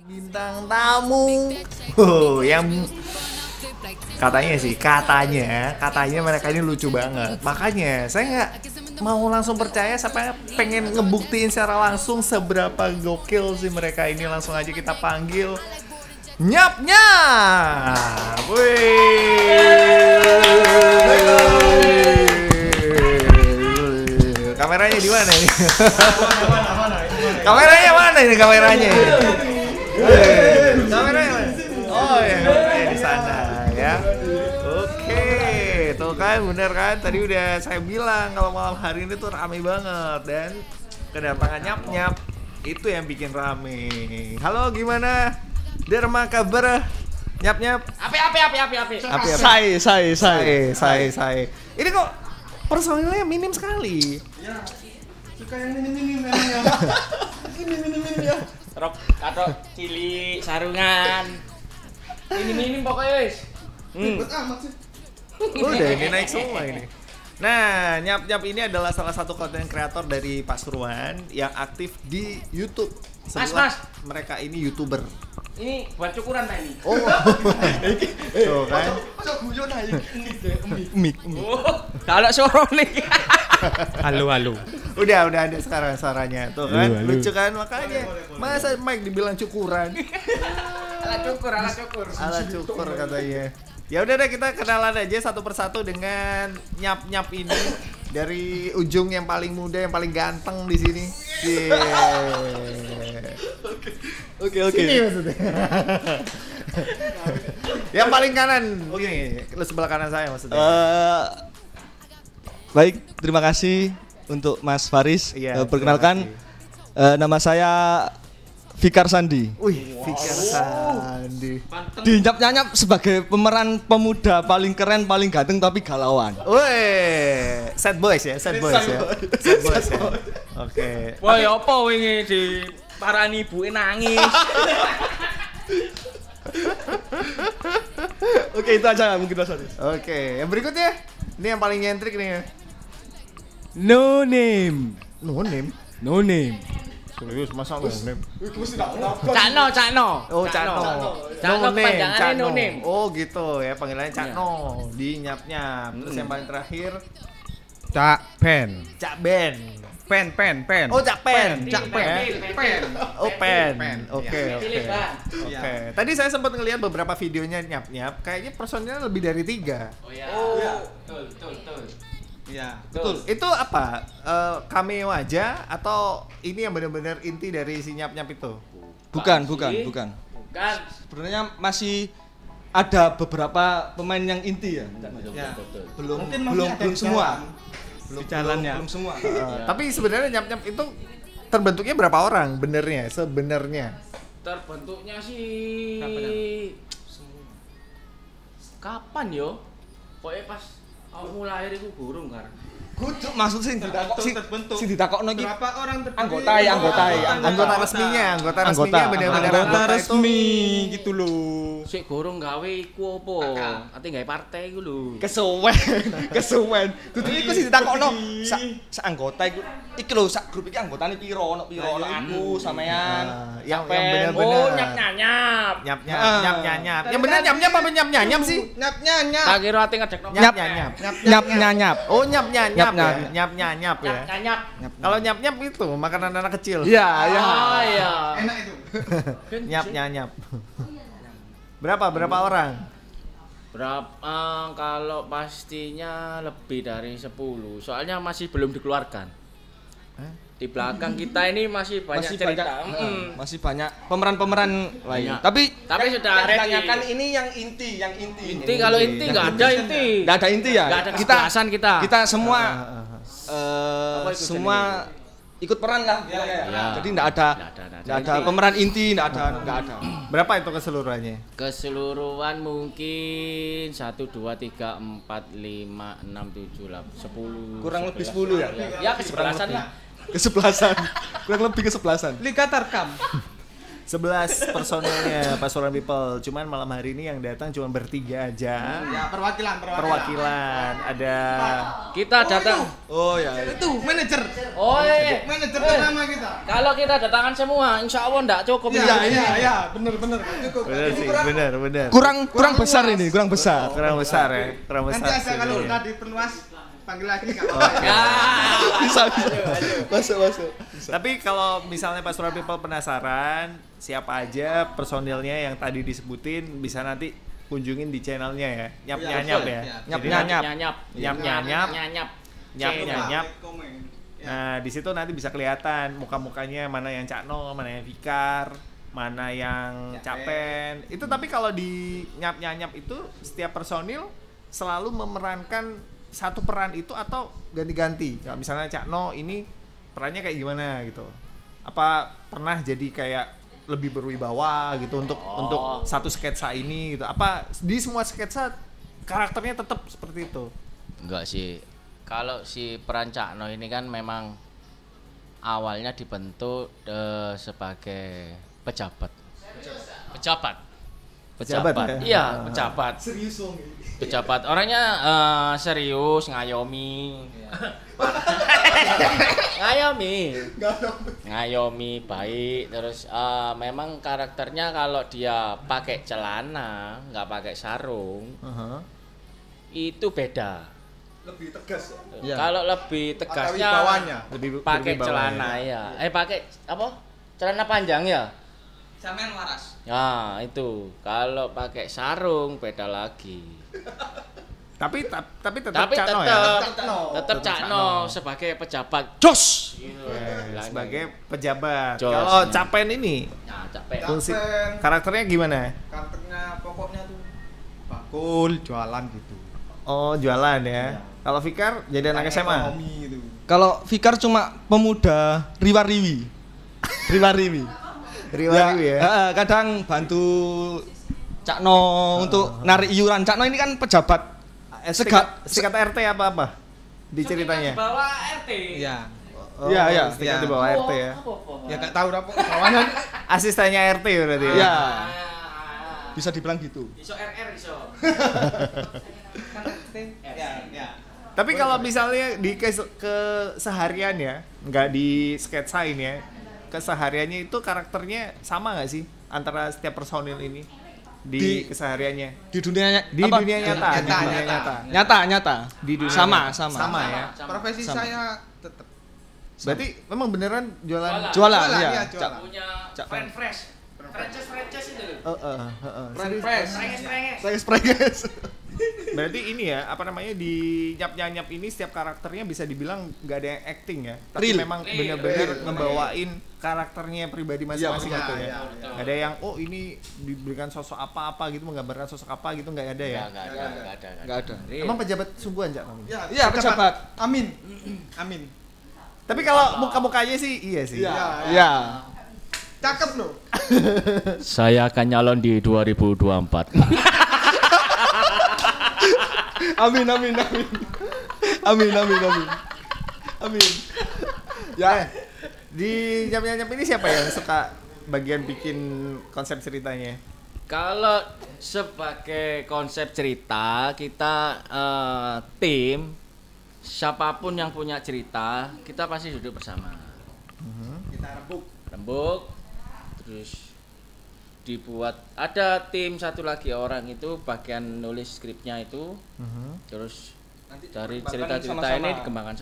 Bintang tamu yang katanya mereka ini lucu banget. Makanya saya nggak mau langsung percaya sampai pengen ngebuktiin secara langsung seberapa gokil sih mereka ini. Langsung aja kita panggil Nyap Nyap. Kameranya di mana ini? Kameranya mana ini kameranya? Kameranya mana? Oh ya, di sana ya. Oke, tuh kan bener kan? Tadi udah saya bilang kalau malam hari ini tuh rame banget dan kedatangan Nyap Nyap itu yang bikin rame. Halo, gimana? Derma kabar? Nyap Nyap. Api. Saya. Ini kok personilnya minim sekali. Ya. Suka yang minim ya. Minim ya. Rok katok cilik sarungan. Minim pokoknya wis. Ribet amat sih. Udah ini naik semua ini. Nah, Nyap Nyap ini adalah salah satu konten kreator dari Pasuruan yang aktif di YouTube. Mas. Mereka ini YouTuber. Ini buat cukuran Pak ini. Oh. Tuh kan. Kok guyon ae mik. Oh, kalau suara nih. Halo. Udah ada sekarang suaranya. Tuh kan. Halo. Lucu kan makanya. Masa Mike dibilang cukuran? Ala cukur Katanya. Ya udah deh, kita kenalan aja satu persatu dengan Nyap Nyap ini. Dari ujung yang paling muda, yang paling ganteng di sini. Oke. Sini maksudnya. Yang paling kanan. Ini, lu sebelah kanan saya maksudnya. Baik, terima kasih untuk Mas Faris. Iya, Perkenalkan, nama saya Fikar Sandi. Wih, Fikar Sandi. Di Nyap sebagai pemeran pemuda paling keren, paling ganteng tapi galauan. Wih, sad boys ya. Oke. Wah, ya apa wingi di parani ibuke nangis. Oke, itu aja mungkin Mas Faris. Oke, yang berikutnya. Ini yang paling nyentrik nih. No name. No name. Serius masa no name? Cakno. Oh, Cakno. Cakno kepanjangannya no name. Oh, gitu ya, panggilannya Cakno di Nyap Nyap. Terus yang paling terakhir Cak Pen. Cak Ben. Pen. Oh, Cak Pen. Pen. Oh, Pen. Pen. Oke. Tadi saya sempat ngelihat beberapa videonya Nyap Nyap. Kayaknya personilnya lebih dari 3. Oh ya. Betul. Iya. Betul. Itu apa? Cameo aja atau ini yang benar-benar inti dari si Nyap Nyap itu? Bukan. Bukan. Sebenarnya masih ada beberapa pemain yang inti ya. Ya. Belum Mungkin masih ada di semua. Di jalannya. Belum semua. Tapi sebenarnya Nyap Nyap itu terbentuknya berapa orang sebenarnya? Terbentuknya sih kapan yo? Pokoknya pas aku lahir itu gurung kan. Kudu maksud sing ditakok terbentuk. sing ditakokno iki Berapa orang terdiri? Anggota resminya benar-benar Anggota itu. resmi gitu loh. Sik gurung gawe iku apa? Ati gawe partai iku lho. kesuwen. Dudu iku sing ditakokno sak anggota iku. Iki lho sak grup iki anggotane piro ono piro aku sampean. Yang benar-benar. benar-benar. Oh, nyap-nyap. Nyap. Yang benar nyap apa nyap sih? Nyap. Tak kira ati ngejekno. Nyap. Oh, nyap ya. Nyap. Kalau nyap itu makanan anak kecil. Iya. Oh iya. Enak itu. Nyap. Berapa orang? Kalau pastinya lebih dari 10. Soalnya masih belum dikeluarkan. Di belakang kita ini masih banyak cerita. Masih banyak pemeran-pemeran lain. Banyak. Tapi Sudah ready. ditanyakan ini yang inti. Inti kalau inti enggak ada inti. Enggak ada inti ya? Enggak ada kesebelasan kita. Kita semua Apa ikut semua ikut peran lah. Ya. Jadi enggak ada inti. pemeran inti, enggak ada. Berapa itu keseluruhannya? Keseluruhan mungkin 1 2 3 4 5 6 7 8 10. Kurang lebih 10 ya? Ya kesebelasan lah. Kesebelasan. Kurang lebih kesebelasan. Liga Tarkam. 11 personilnya Pasuruan People. Cuman malam hari ini yang datang cuma bertiga aja. Ya, Perwakilan. Ada Kita datang. Oh ya. Itu manajer. Oh iya. Manajer pertama kita. Kalau kita datangan semua, insya Allah enggak cukup. Iya, bener. Cukup. bener sih, bener. Kurang besar ini, kurang besar. Kurang besar ya, kurang besar. Nanti asal kalau sebenarnya. udah diperluas panggil lagi enggak apa-apa. Ya. Masuk. Tapi kalau misalnya Pasuruan People penasaran siapa aja personilnya yang tadi disebutin, bisa nanti kunjungin di channelnya ya. Nyap-nyanyap ya. Nyap-nyanyap. Nyap-nyanyap. Nah, di situ nanti bisa kelihatan muka-mukanya, mana yang Cakno, mana yang Fikar, mana yang Capen. Itu tapi kalau di nyap-nyanyap itu setiap personil selalu memerankan satu peran itu atau ganti-ganti. Kalau misalnya Cakno ini perannya kayak gimana gitu. Apa pernah jadi kayak lebih berwibawa gitu untuk satu sketsa ini gitu. Apa di semua sketsa karakternya tetap seperti itu? Enggak sih. Kalau si peran Cakno ini kan memang awalnya dibentuk sebagai pejabat. Pejabat ya? Iya, pejabat. Serius dong. Pejabat. Orangnya serius, ngayomi. Ngayomi baik. Terus memang karakternya kalau dia pakai celana, nggak pakai sarung, itu beda. Lebih tegas. Ya. Kalau lebih tegasnya wibawanya. Lebih pakai berwibawa celana ya. Pakai apa? Celana panjang ya. Sampean waras. Nah, itu. Kalau pakai sarung beda lagi. Tapi tetap Tapi Cakno tetap ya. tetap Cakno sebagai pejabat. Jos. Sebagai pejabat. Jos. Kalau Capen ini Nah, capek. fungsi Capen. karakternya gimana? Karakternya pokoknya tuh bakul jualan gitu. Oh, jualan ya. Kalau Fikar jadi anak SMA. Ekonomi gitu. Kalau Fikar cuma pemuda riwa-riwi. Riwa-riwi. Riwa-riwi ya. Kadang bantu Cakno untuk narik iuran. Cakno ini kan pejabat. Sikat RT apa-apa di ceritanya. Bawa RT. Iya. Oh, Iya. Stiker di bawah RT ya. Ya enggak tahu apa bawahnya. Asistennya RT berarti ya. Iya. Bisa dibilang gitu. Iso RR iso. Ya. Tapi kalau misalnya di keseharian ya, nggak di sketsain ya, kesehariannya itu karakternya sama nggak sih antara setiap personil ini di kesehariannya? Di dunia Di apa? dunia nyata, di dunia nyata. Nyata. Di dunia Sama. ya. Profesi Sama. saya tetap Berarti memang beneran jualan. Jualan, Jualan, iya. iya, jualan. Punya Cak. friend fresh. Franchise itu. Fresh. Prenges. Berarti ini ya, apa namanya, di nyap-nyap ini setiap karakternya bisa dibilang nggak ada yang acting ya, tapi Real. memang benar-benar ngebawain karakternya pribadi masing-masing Iya, gitu ya. iya. Nggak ada yang ini diberikan sosok apa-apa gitu, menggambarkan sosok apa gitu, nggak ada ya. Enggak ada. Emang pejabat sungguhan Cak namanya? Iya, pejabat. Amin. Tapi kalau muka-mukanya sih iya sih. Iya. Cakep loh. Saya akan nyalon di 2024. Amin. Ya. Di nyap-nyap ini siapa yang suka bagian bikin konsep ceritanya? Kalau sebagai konsep cerita kita tim, siapapun yang punya cerita kita pasti duduk bersama. Kita Rembuk, terus dibuat, ada tim satu lagi orang itu bagian nulis skripnya itu, terus dari cerita-cerita ini dikembangkan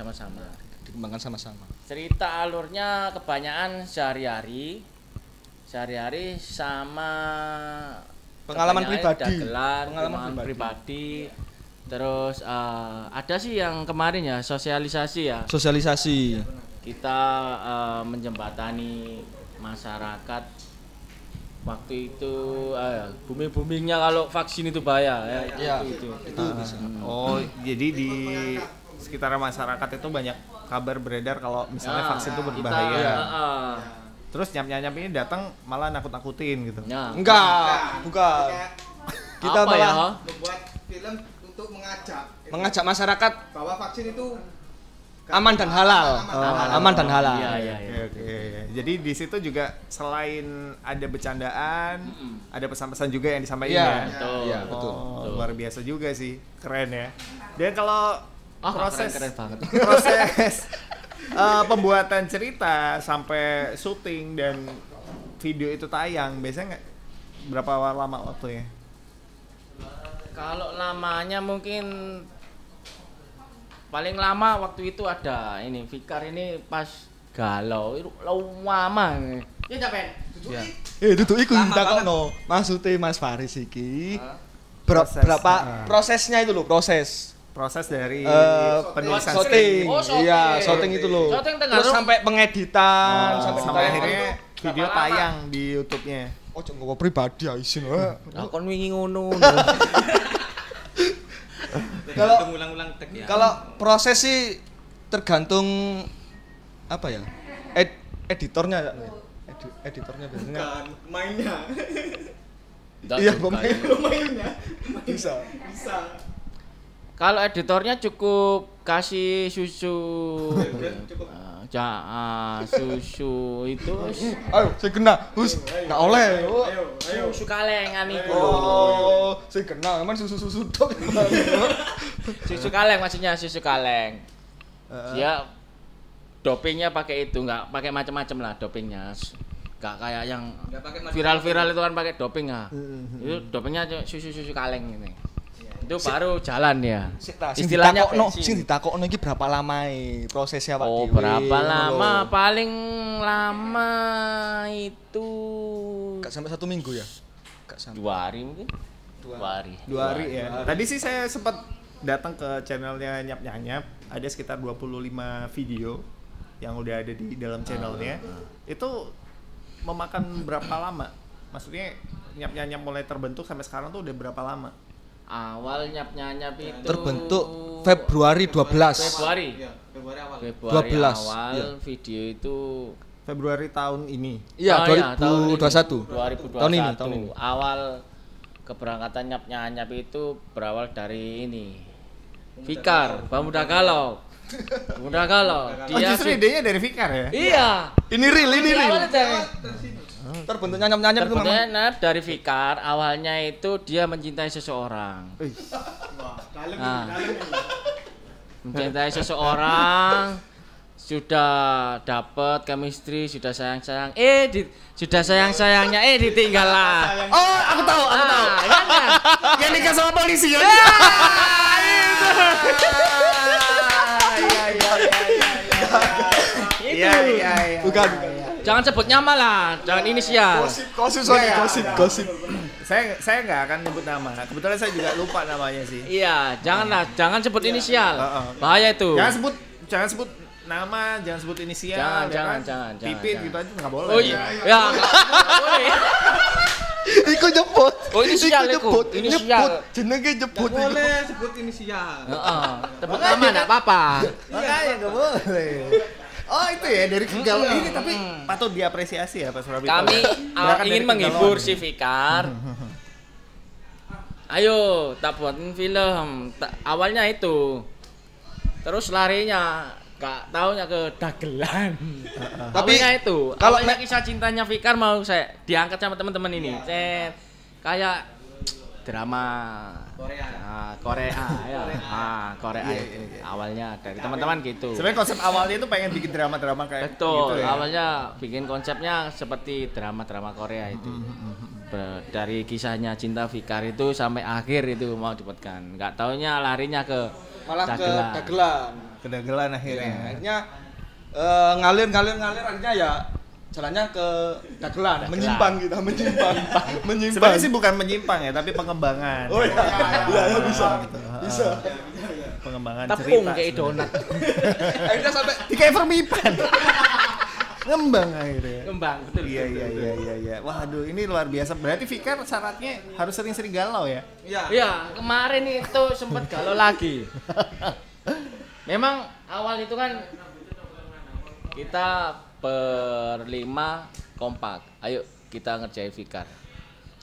sama-sama. Cerita alurnya kebanyakan sehari-hari sama Pengalaman kebanyakan pribadi. pengalaman pribadi. Terus ada sih yang kemarin ya sosialisasi. Kita menjembatani masyarakat waktu itu booming-boomingnya kalau vaksin itu bahaya ya. Itu. Oh, jadi di sekitar masyarakat itu banyak kabar beredar kalau misalnya vaksin itu berbahaya. Terus nyap-nyap ini datang malah nakut-nakutin gitu. Enggak, bukan. Kita apa ya? malah membuat film untuk mengajak masyarakat bahwa vaksin itu aman dan halal. Oh, Aman dan halal. Iya. Oke. Jadi di situ juga selain ada bercandaan, ada pesan-pesan juga yang disampaikan Iya, ya. betul. Iya, betul. Oh, luar biasa juga sih, keren ya. Dan kalau proses keren banget. proses pembuatan cerita sampai syuting dan video itu tayang, biasanya berapa lama waktunya? Kalau lamanya mungkin paling lama waktu itu ada ini Fikar ini pas galau itu lama. Ya Japen. Ya. Duduk iku takokno. Maksudnya Mas Faris iki Proses. berapa prosesnya itu loh, proses Proses dari penulisan shooting. Oh, shooting. Iya, shooting itu loh. Shooting tengah Terus lu. sampai pengeditan, sampai ditayang. akhirnya video Berapa lama? tayang di YouTube-nya. Oh, jangan ngomong pribadi ya isin wae. Lah kon wingi ngono. Kalau ulang-ulang tek ya. kalau proses sih tergantung apa ya? Editornya ya. Editornya biasanya. Bukan mainnya. Iya, pemain. Mainnya. Bisa. Bisa. Kalau editornya cukup kasih susu. Cukup. Susu itu Ayo, saya kena. Hus, enggak oleh. Ayo. susu kalengan itu. Oh, saya kena. Emang susu-susu tok. Susu kaleng maksudnya susu kaleng. Dia dopingnya pakai itu, nggak pakai macam-macam lah dopingnya. Nggak kayak yang Enggak pakai viral-viral itu kan pakai doping ah. Itu dopingnya susu-susu kaleng ini. Itu baru jalan ya. Istilahnya bensin. Sing ditakokno iki berapa lama prosesnya Pak Oh, Dewi? berapa lama? Ngono. Paling lama itu Gak sampai 1 minggu ya? Gak sampai. 2 hari mungkin. 2 hari. 2 hari ya. Tadi sih saya sempat datang ke channelnya Nyap Nyanyap, ada sekitar 25 video yang udah ada di dalam channelnya. Itu memakan berapa lama? Maksudnya Nyap Nyanyap mulai terbentuk sampai sekarang tuh udah berapa lama? Awal nyap-nyap itu Terbentuk Februari 12. Februari. Iya, Februari awal. Februari 12, awal iya. video itu Februari tahun ini. Iya, Oh, iya, 2021. 2021. Tahun ini. Awal keberangkatan nyap-nyap itu berawal dari ini. Fikar, Pemuda Galau. Pemuda Galau. Oh, justru idenya dari Fikar ya? Iya. Ini real. Awalnya dari Terbentuknya nyam-nyam itu memang. Terbentuknya dari Fikar, awalnya itu dia mencintai seseorang. Wah, dalam Nah. ini. Mencintai seseorang, sudah dapat chemistry, sudah sayang-sayang, sudah sayang-sayangnya ditinggal lah. Oh, aku tahu. Kan ya? Yang nikah sama polisi ya? Iya. Bukan. Jangan sebut nama lah, jangan inisial. Gosip. Saya nggak akan nyebut nama. Kebetulan saya juga lupa namanya sih. Iya, jangan sebut inisial. Heeh. Bahaya itu. Jangan sebut nama, jangan sebut inisial. Jangan, ya kan? jangan. Pipit jangan. gitu aja nggak boleh. Oh iya, ya nggak boleh. Iku nyebut. Oh, inisial iku. Inisial. Jenenge nyebut. Boleh sebut inisial. Heeh. Sebut nama enggak apa-apa. Makanya nggak boleh. Oh itu ya dari kegalauan ini tapi patut diapresiasi ya Pak Surabito. Kami Gerakan ingin dari menghibur kegalauan. si Fikar. Ayo, tak buatin film. Awalnya itu. Terus larinya gak taunya ke dagelan. Tapi Awalnya itu. kalau Awalnya kisah cintanya Fikar mau saya diangkat sama teman-teman ini. Set. Kayak drama Korea. Korea ya. Korea Iya, itu. iya. Awalnya dari teman-teman gitu. Sebenarnya konsep awalnya itu pengen bikin drama-drama kayak Betul, gitu ya. awalnya bikin konsepnya seperti drama-drama Korea itu. Dari kisahnya cinta Fikar itu sampai akhir itu mau dibuatkan. Enggak taunya larinya ke malah ke dagelan. dagelan. Kedagelan akhirnya. Akhirnya ngalir akhirnya ya jalannya ke dagelan, menyimpang kita, menyimpang. Sebenarnya sih bukan menyimpang ya, tapi pengembangan. Oh iya, iya bisa. Gitu. Bisa. Pengembangan Tepung cerita. kayak donat. Akhirnya sampai Di kayak permipan. Ngembang akhirnya. Kembang, betul. Iya. Waduh, ini luar biasa. Berarti Fikar syaratnya harus sering-sering galau ya? Iya. Iya, kemarin itu sempat galau lagi. Memang awal itu kan kita berlima kompak. Ayo kita ngerjain Fikar.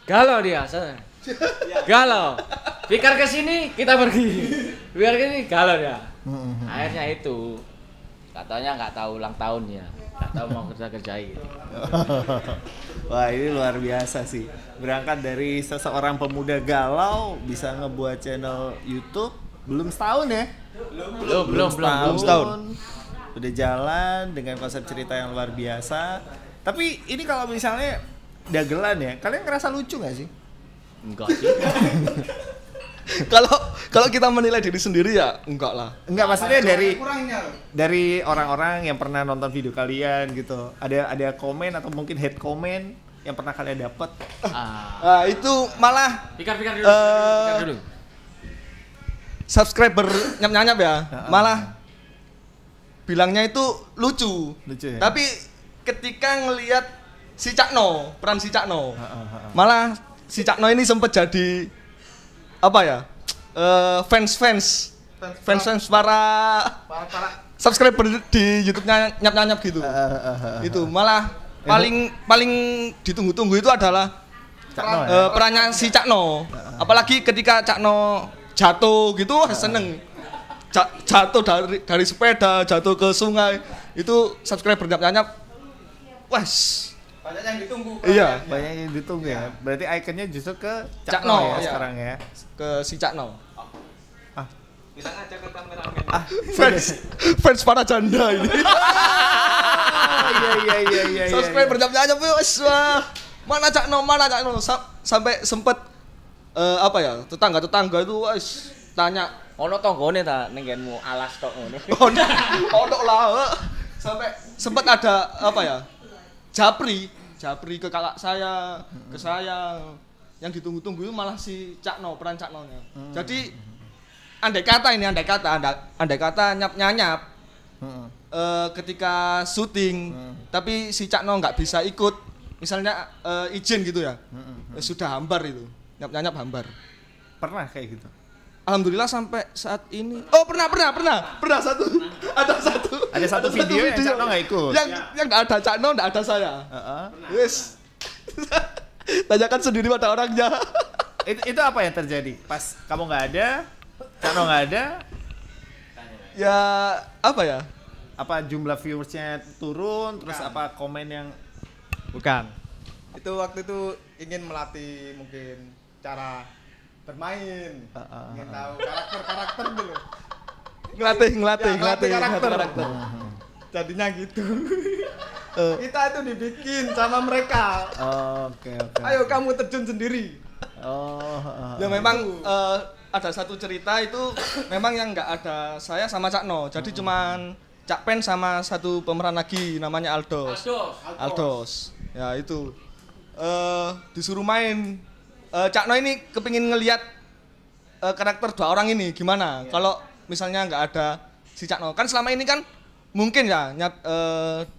Galau dia, sana. Galau. Fikar ke sini, kita pergi. Fikar ke sini, galau dia. Akhirnya itu Katanya nggak tahu ulang tahun ya, nggak tahu mau kerjain. Wah, ini luar biasa sih. Berangkat dari seseorang pemuda galau bisa ngebuat channel YouTube belum setahun ya? Belum setahun. Udah jalan dengan konsep cerita yang luar biasa. Tapi ini kalau misalnya dagelan ya, kalian ngerasa lucu nggak sih? Enggak sih. Kalau kita menilai diri sendiri ya enggak lah. Enggak, maksudnya kurangnya loh. dari orang-orang yang pernah nonton video kalian gitu. Ada komen atau mungkin hate comment yang pernah kalian dapat? Nah, itu malah Pikir dulu. Pikir dulu. subscriber nyap-nyap ya. Malah bilangnya itu lucu. Lucu ya? Tapi ketika ngelihat si Cakno, peran si Cakno, malah si Cakno ini sempat jadi apa ya? Fans para subscriber di YouTube-nya nyap-nyap gitu. Itu malah paling ditunggu-tunggu itu adalah Cakno ya? perannya si Cakno. Apalagi ketika Cakno jatuh gitu, seneng. Jatuh dari sepeda, jatuh ke sungai, itu subscriber nyap-nyap. Wes, Banyak yang ditunggu. iya, Banyak yang ditunggu ya. Berarti ikonnya justru ke Cakno, Cakno ya iya. sekarang ya. ke si Cakno. Bilang aja ke kameramen. Fans para janda ini. Iya. Subscriber nyap-nyap wes, wah. Mana Cakno? Sampai sempet apa ya? Tetangga itu wes tanya. Ono tanggane ta ning nggenmu alas tok ngono. Ono lah. Sampai sempat ada apa ya? Japri ke kakak saya, ke saya. Yang ditunggu-tunggu itu malah si Cakno, peran Caknonya. Jadi andai kata nyap-nyap ketika syuting, tapi si Cakno nggak bisa ikut, misalnya izin gitu ya, sudah hambar itu, nyap-nyap hambar. Pernah kayak gitu? Alhamdulillah sampai saat ini. Oh pernah satu. Ada satu video yang Cakno nggak ikut. Yang nggak ada Cakno, nggak ada saya. Yes. Tanyakan sendiri pada orangnya. Itu apa yang terjadi? Pas kamu nggak ada, Cakno nggak ada, Ya apa ya? apa jumlah viewersnya turun, terus apa komen yang Bukan. Itu waktu itu ingin melatih mungkin cara bermain. Ingin tahu karakter dulu. Ngelatih karakter. Jadinya gitu. Kita itu dibikin sama mereka. Oke. Ayo kamu terjun sendiri. Ya memang ada satu cerita itu memang yang nggak ada saya sama Cakno. Jadi cuman Cak Pen sama satu pemeran lagi namanya Aldos. Ya itu disuruh main. Cakno ini kepingin ngelihat karakter dua orang ini gimana. Kalau misalnya nggak ada si Cakno, kan selama ini kan mungkin ya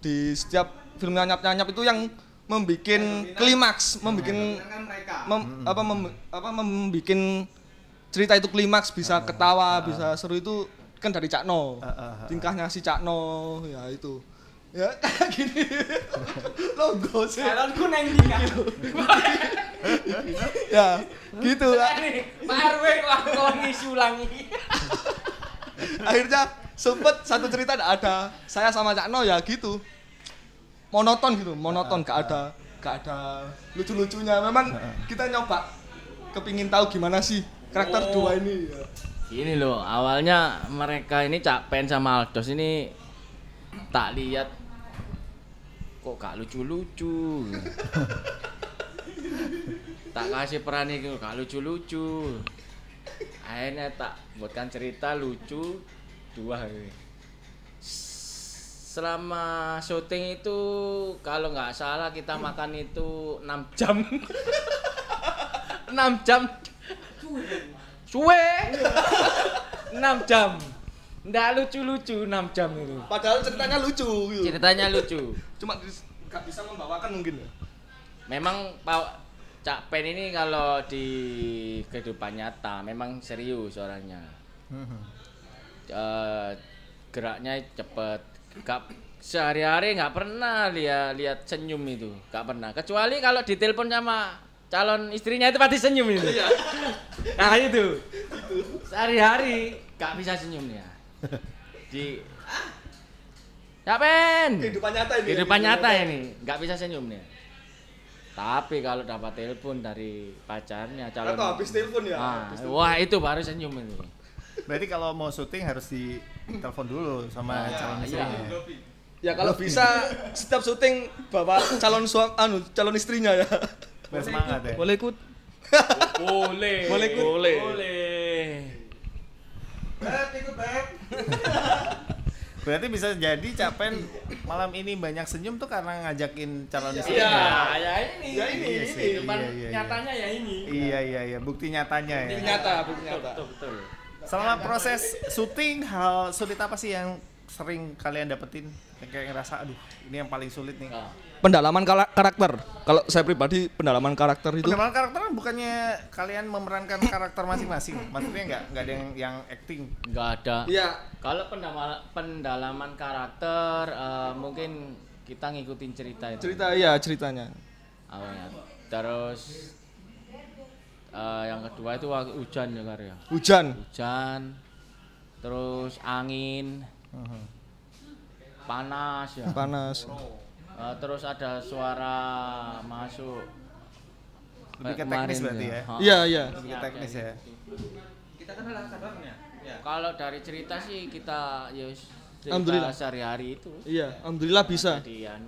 di setiap filmnya nyap itu yang membuat klimaks, membuat cerita itu klimaks, bisa ketawa, bisa seru itu kan dari Cakno. Tingkahnya si Cakno ya itu. Ya kayak gini. Logo sih. Salonku neng ndi kan. Ya, gitu. Pak RW lakoni sulangi. Akhirnya sempet satu cerita ada saya sama Cakno ya gitu. Monoton, gak ada lucu-lucunya. Memang kita nyoba kepingin tahu gimana sih karakter dua ini. Ini loh, awalnya mereka ini Cak Pen sama Aldos ini tak lihat kok gak lucu-lucu. Tak kasih peran itu gak lucu-lucu. Akhirnya tak buatkan cerita lucu dua. Selama syuting itu kalau nggak salah kita makan itu 6 jam. 6 jam. Suwe. 6 jam. Nggak lucu-lucu 6 jam itu. Padahal ceritanya lucu gitu. Ceritanya lucu. Cuma gak bisa membawakan mungkin ya. Memang Cak Pen ini kalau di kehidupan nyata memang serius orangnya. Geraknya cepet. Sehari-hari nggak pernah lihat senyum itu, nggak pernah. Kecuali kalau ditelepon sama calon istrinya itu pasti senyum itu. Nah itu. Sehari-hari nggak bisa senyum ya. Cak Pen. Kehidupan nyata ini. Kehidupan nyata ini, nggak bisa senyum nih. Tapi kalau dapat telepon dari pacarnya calon. Atau habis telepon ya. Wah itu baru senyum ini. Berarti kalau mau syuting harus di telepon dulu sama calon istrinya. Ya kalau bisa setiap syuting bawa calon istrinya ya. Biar semangat ya. Boleh ikut? Boleh. Ikut Beb. Berarti bisa jadi Cak Pen malam ini banyak senyum tuh karena ngajakin calon istrinya. Iya, ya ini. Ya ini. Iya sih, Depan iya. nyatanya ya ini. Iya, bukti nyatanya ya. Bukti nyata. Betul. Selama proses syuting, hal sulit apa sih yang sering kalian dapetin? Yang kayak ngerasa, aduh ini yang paling sulit nih. Pendalaman karakter. Kalau saya pribadi pendalaman karakter itu. Pendalaman karakter bukannya kalian memerankan karakter masing-masing? Maksudnya nggak ada yang acting? Nggak ada. Iya. Kalau pendalaman karakter mungkin kita ngikutin cerita itu. Ceritanya. Awalnya. Terus yang kedua itu hujan ya Kar ya. Hujan. Terus angin. Panas ya. Terus ada suara masuk. Lebih ke teknis berarti ya? Iya. Lebih ke teknis ya. Kita kan adalah kabarnya. Ya. Kalau dari cerita sih kita ya Alhamdulillah. cerita sehari-hari itu. Iya, alhamdulillah bisa. Kejadian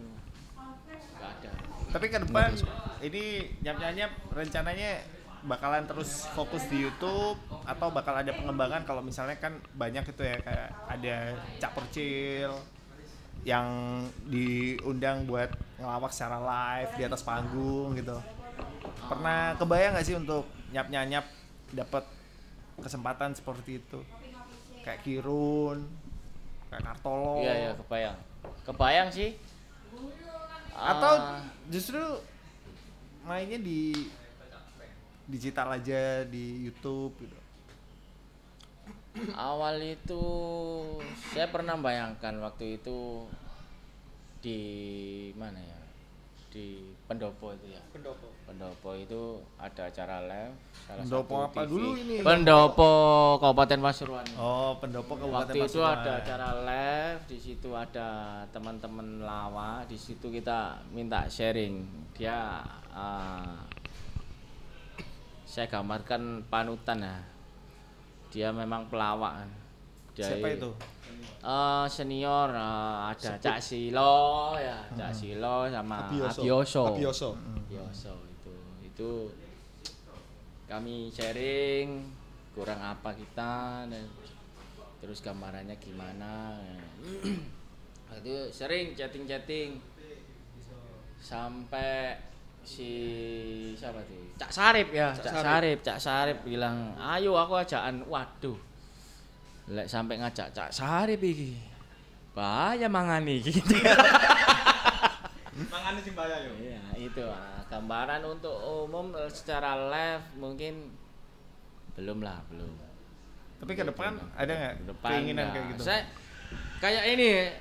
nggak ada. Tapi ke depan ini nyap rencananya bakalan terus fokus di YouTube atau bakal ada pengembangan kalau misalnya kan banyak itu ya kayak ada Cak Percil yang diundang buat ngelawak secara live di atas panggung gitu. Pernah kebayang nggak sih untuk nyap dapat kesempatan seperti itu? Kayak Kirun, kayak Kartolo. Iya, kebayang sih. Atau justru mainnya di digital aja di YouTube gitu. Awal itu saya pernah bayangkan waktu itu di mana ya? Di Pendopo itu ya. Pendopo itu ada acara live salah Pendopo satu apa TV. dulu ini? Pendopo Kabupaten Pasuruan. Oh, Pendopo Kabupaten Waktu itu Pasuruan. ada acara live, di situ ada teman-teman lawak, di situ kita minta sharing. Dia saya gambarkan panutan ya. Dia memang pelawak. Siapa itu? Senior ada Cak Silo ya, Cak Silo sama Abioso itu kami sharing kurang apa kita dan terus gambarannya gimana. Itu sering chatting sampai si siapa tuh? Cak Sarip ya, Cak Sarip bilang, "Ayo aku ajakan." Waduh. Lek sampai ngajak Cak Sarip iki. Bahaya mangan iki. Mangane sing bahaya yo. Iya, itu gambaran untuk umum secara live mungkin belum. Tapi ke depan ada nggak keinginan kayak gitu? Saya kayak ini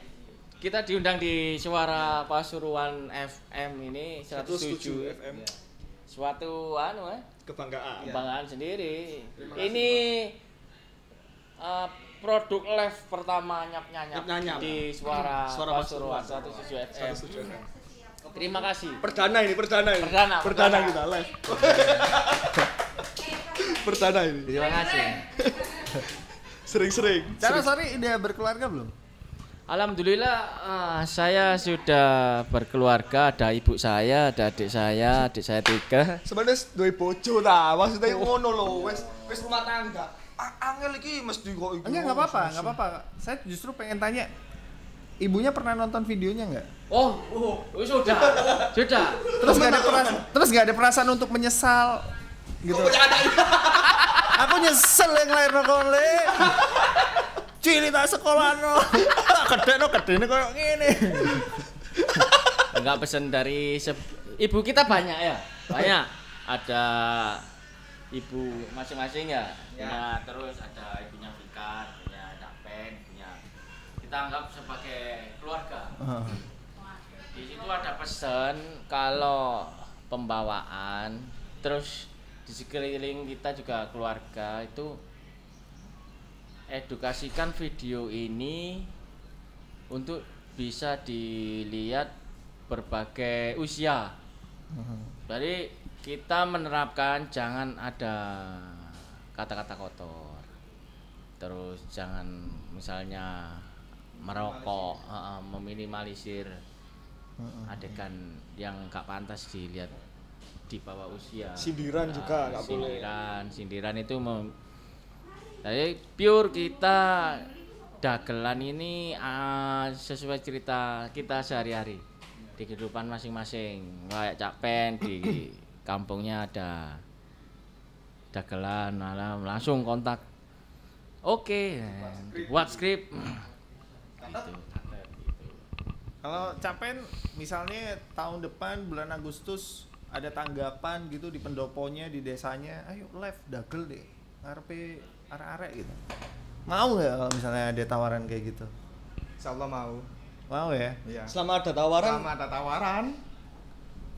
kita diundang di Suara Pasuruan FM ini 107 FM. Suatu kebanggaan sendiri. Ini produk live pertama nyap di Suara Pasuruan 107 FM. Terima kasih. Perdana kita live. Perdana ini. Terima kasih. Sering-sering. Cara sorry udah berkeluarga belum? Alhamdulillah saya sudah berkeluarga, ada ibu saya, ada adik saya 3. Sebenarnya duwe bojo ta, maksudnya ngono lho, wis rumah tangga. Angel iki mesti kok iku. Enggak apa-apa. Saya justru pengen tanya, ibunya pernah nonton videonya nggak? Oh, sudah. Terus nggak ada perasaan untuk menyesal gitu. Aku nyesel yang lahirno kole. Cili tak sekolahno. Gedene koyo ngene. Enggak pesen dari ibu kita banyak ya. Banyak. Ada ibu masing-masing ya. Ya, terus ada ibunya Fikar, punya Dapen, punya kita anggap sebagai keluarga. Di situ ada pesan kalau pembawaan, terus di sekeliling kita juga keluarga itu edukasikan video ini untuk bisa dilihat berbagai usia. Jadi kita menerapkan jangan ada kata-kata kotor, terus jangan misalnya merokok, meminimalisir adegan yang gak pantas dilihat di bawah usia. Sindiran juga nggak boleh. Sindiran itu jadi pure kita dagelan ini sesuai cerita kita sehari-hari di kehidupan masing-masing. Kayak Cak Pen di kampungnya ada dagelan, malam langsung kontak. Oke, buat skrip. Gitu. Kalau Capen misalnya tahun depan bulan Agustus ada tanggapan gitu di pendoponya di desanya, ayo live dagel deh, ngarepe arek-arek gitu. Mau nggak kalau misalnya ada tawaran kayak gitu? Insyaallah mau. Mau ya? Iya. Selama ada tawaran. Selama ada tawaran.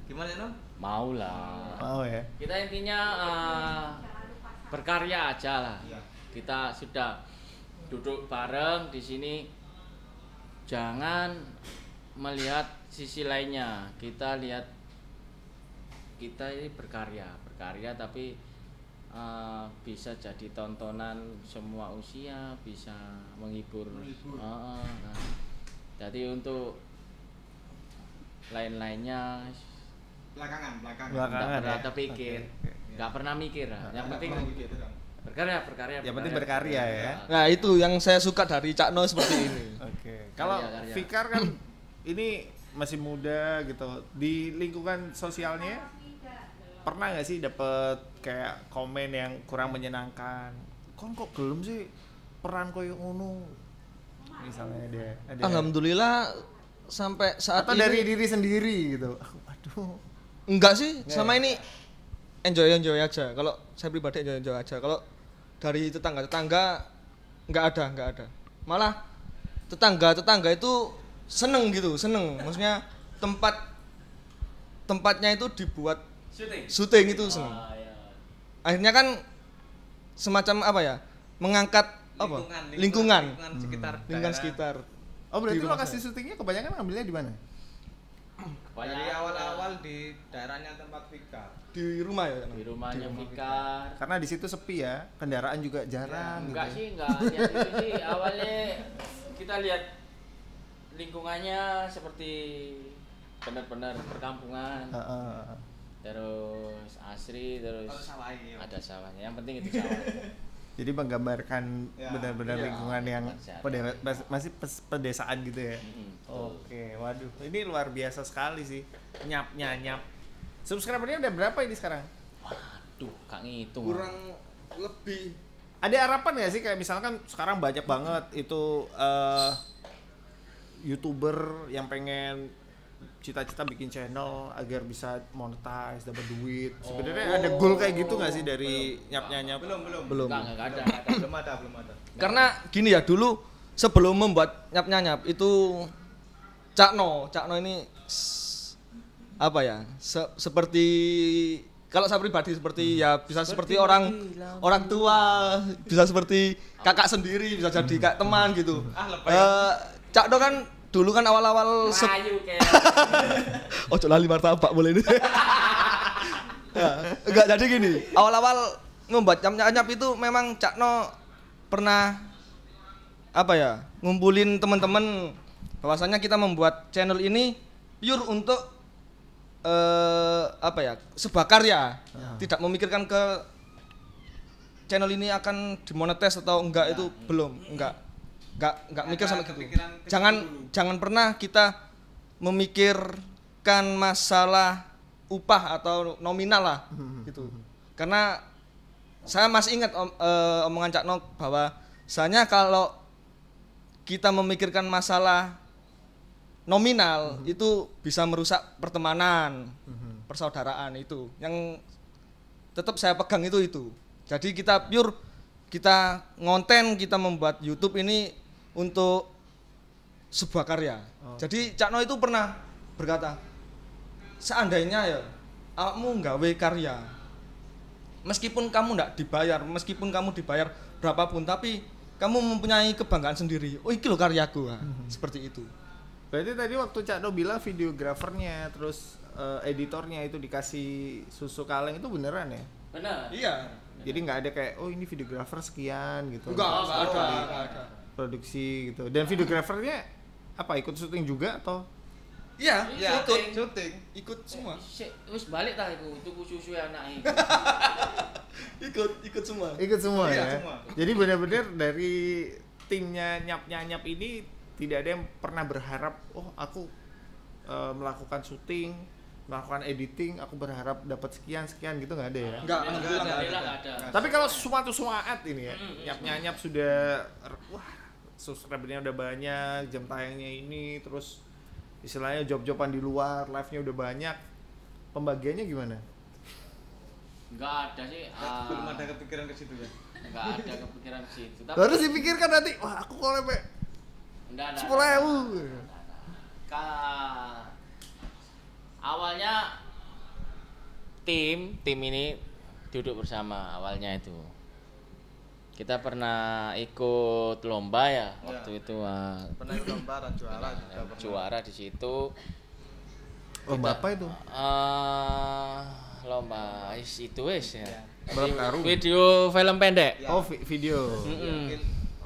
Gimana, Nom? Mau lah. Mau ya? Kita intinya berkarya aja lah. Iya. Kita sudah duduk bareng di sini, jangan melihat sisi lainnya. Kita lihat kita ini berkarya tapi bisa jadi tontonan semua usia, bisa menghibur. Nah. Jadi untuk lain-lainnya Belakangan. nggak pernah terpikir, nggak pernah mikir. Yang penting berkarya. Yang penting berkarya ya. Nah itu yang saya suka dari Cak No seperti ini. Oke. Kalau Karya. Fikar kan ini masih muda gitu, di lingkungan sosialnya pernah nggak sih dapet kayak komen yang kurang menyenangkan? Kok gelem sih peran koyo ngono? Misalnya ada. Alhamdulillah sampai saat atau ini dari diri sendiri gitu. Aduh. enggak sih, Nggak sama ya? ini enjoy aja. Kalau saya pribadi enjoy aja. Kalau dari tetangga enggak ada. Malah tetangga itu seneng. Maksudnya tempatnya itu dibuat syuting itu seneng. Ya. Akhirnya kan semacam apa ya? Mengangkat lingkungan sekitar. Oh berarti Di rumah lokasi syutingnya kebanyakan ngambilnya di mana? Dari awal-awal di daerahnya tempat Fikar. Di rumah ya. Di rumahnya Fikar. Karena di situ sepi ya, kendaraan juga jarang. Enggak gitu. sih, enggak lihat itu sih. Awalnya kita lihat lingkungannya seperti benar-benar perkampungan. Terus asri, terus ada sawahnya. Yang penting itu sawah. Jadi menggambarkan Ya, benar-benar iya, lingkungan yang masih pedesaan gitu ya. Betul. Oke, waduh, ini luar biasa sekali sih. Nyap. Subscribernya udah berapa ini sekarang? Waduh, gak ngitung. Kurang lebih Ada harapan nggak sih kayak misalkan sekarang banyak banget itu YouTuber yang pengen cita-cita bikin channel agar bisa monetize, dapat duit. Sebenarnya ada goal kayak gitu nggak sih dari nyap-nyap? Belum. Enggak ada. Belum ada. Karena gini ya, dulu sebelum membuat nyap itu Cak No ini apa ya? Seperti kalau saya pribadi seperti ya bisa seperti orang tua, bisa seperti kakak sendiri, bisa jadi kayak teman gitu. Cak No kan dulu kan awal-awal Ayu kayak. Ojo lali martabak boleh ini. Enggak, jadi gini, awal-awal membuat nyap itu memang Cak No pernah apa ya, ngumpulin teman-teman bahwasanya kita membuat channel ini pure untuk apa ya, sebuah karya. Tidak memikirkan ke channel ini akan dimonetes atau enggak, itu belum, enggak mikir sama gitu. Jangan pernah kita memikirkan masalah upah atau nominal lah gitu. Karena saya masih ingat omongan Cak No bahwa misalnya kalau kita memikirkan masalah nominal itu bisa merusak pertemanan, persaudaraan itu. Yang tetap saya pegang itu. Jadi kita pure, kita ngonten, kita membuat YouTube ini untuk sebuah karya. Jadi Cak No itu pernah berkata, seandainya ya kamu nggawe karya, meskipun kamu nggak dibayar, meskipun kamu dibayar berapapun, tapi kamu mempunyai kebanggaan sendiri. Oh iki loh karyaku, seperti itu. Berarti tadi waktu Cak No bilang videografernya terus editornya itu dikasih susu kaleng itu beneran ya? Benar. Iya. Jadi nggak ada kayak oh ini videografer sekian gitu. Enggak ada. Produksi gitu. Dan videografernya apa ikut syuting juga atau? Iya, Iya, syuting, ikut semua. Wis balik ta iku tuku susu anake. Ikut semua. Ikut semua Iya, ya. semua. Jadi benar-benar dari timnya nyap ini tidak ada yang pernah berharap oh aku melakukan syuting, melakukan editing, aku berharap dapat sekian gitu nggak ada ya. Enggak ada. Tapi kalau suatu saat ini ya, nyap sudah wah subscribernya udah banyak, jam tayangnya ini, terus istilahnya job-joban di luar, live-nya udah banyak, pembagiannya gimana? Enggak ada sih. Belum ada kepikiran ke situ ya. Enggak ada kepikiran ke situ. Harus dipikirkan nanti, wah aku kalau sampai enggak ada. 10.000. Awalnya tim ini duduk bersama awalnya itu. Kita pernah ikut lomba ya waktu itu. Pernah ikut lomba dan juara juga pernah. Juara di situ. Lomba apa itu? Lomba itu wis ya. Balap karung. Video film pendek. Oh, video.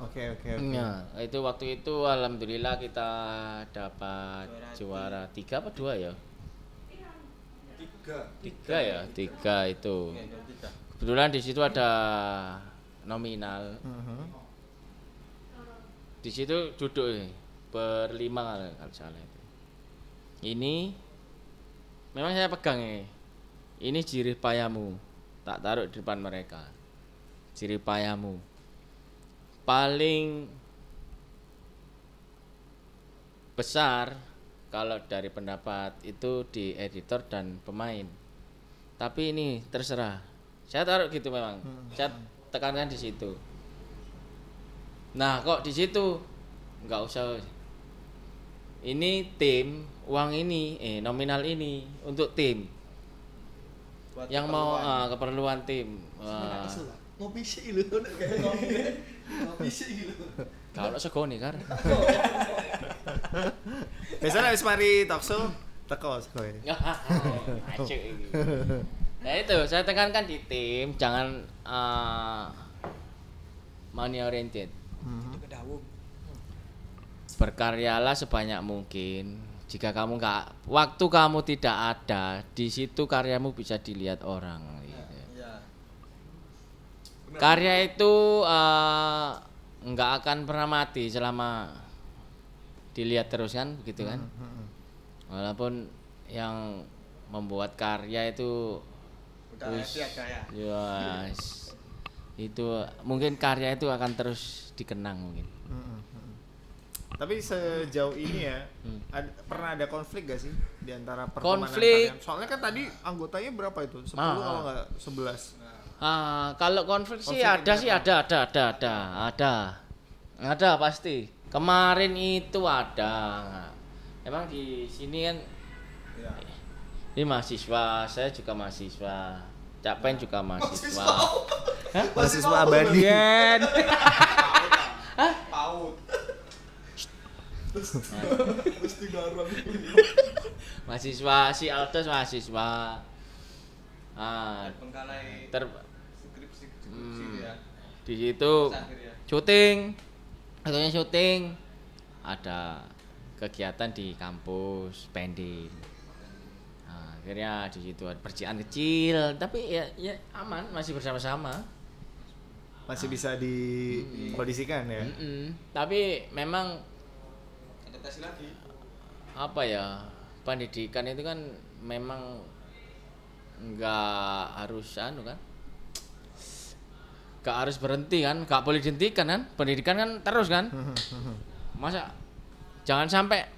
Oke. Ya, itu waktu itu alhamdulillah kita dapat juara 3 apa 2 ya? 3 itu. Kebetulan di situ ada nominal. Di situ duduk berlima kalau salah itu. Ini memang saya pegang ini. Ini jirih payamu. Tak taruh di depan mereka. Jirih payamu. Paling besar kalau dari pendapat itu di editor dan pemain. Tapi ini terserah. Saya taruh gitu memang. Saya tekankan di situ. Nah, kok di situ nggak usah. Ini tim, uang ini, nominal ini untuk tim. Buat Yang mau keperluan tim. Ngopi sih lu kayak ngopi sih lu. Kalau segoni kan. Biasanya habis mari talkshow teko sekoe. Acuk iki. Nah itu saya tekankan di tim jangan money oriented. Berkaryalah sebanyak mungkin. Jika kamu waktu kamu tidak ada, di situ karyamu bisa dilihat orang. Gitu. Karya itu nggak akan pernah mati selama dilihat terus kan, begitu kan? Walaupun yang membuat karya itu udah tiada ya. Yes. Itu mungkin karya itu akan terus dikenang mungkin. Tapi sejauh ini ya, pernah ada konflik gak sih di antara pertemanan Konflik. kalian? Soalnya kan tadi anggotanya berapa itu? 10 kalau nggak 11. Kalau konflik sih ada sih ada pasti. Kemarin itu ada. Emang di sini kan ini mahasiswa, saya juga mahasiswa. Cak Pen juga mahasiswa. Mahasiswa abadi. PAUD. Mesti garang. Mahasiswa si Aldos mahasiswa. Pengkalai skripsi ya. Di situ syuting. Katanya syuting ada kegiatan di kampus pending. Akhirnya di situ ada percikan kecil, tapi ya aman, masih bersama-sama. Masih bisa dikondisikan ya. Tapi memang Adaptasi lagi. apa ya, pendidikan itu kan memang nggak harus kan, nggak harus berhenti kan, nggak boleh dihentikan kan, pendidikan kan terus kan. Masa jangan sampai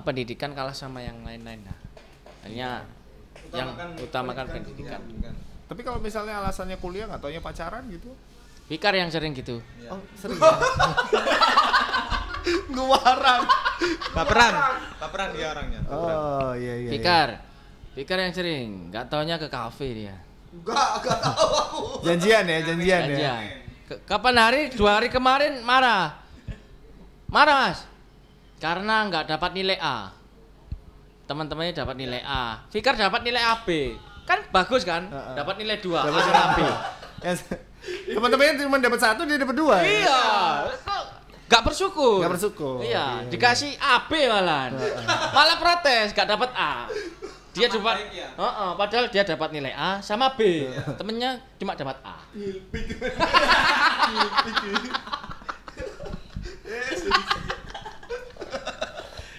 pendidikan kalah sama yang lain-lain. Hanya yang utamakan pendidikan. Tapi kalau misalnya alasannya kuliah nggak taunya pacaran gitu? Fikar yang sering gitu. Oh sering ya? Ngewarang. Baperan dia orangnya. Oh iya. Fikar yang sering, nggak taunya ke kafe dia. Enggak tahu aku. Janjian ya. Kapan hari? 2 hari kemarin marah mas. Karena nggak dapat nilai A. Teman-temannya dapat nilai A. Fikar dapat nilai AB. Kan bagus kan? Dapat nilai 2. Dapat nilai AB. Teman-temannya cuma dapat 1, dia dapat 2. Iya. Gak bersyukur. Gak bersyukur. Iya, dikasih AB malahan. Malah protes, gak dapat A. Dia dapat padahal dia dapat nilai A sama B. Temennya cuma dapat A.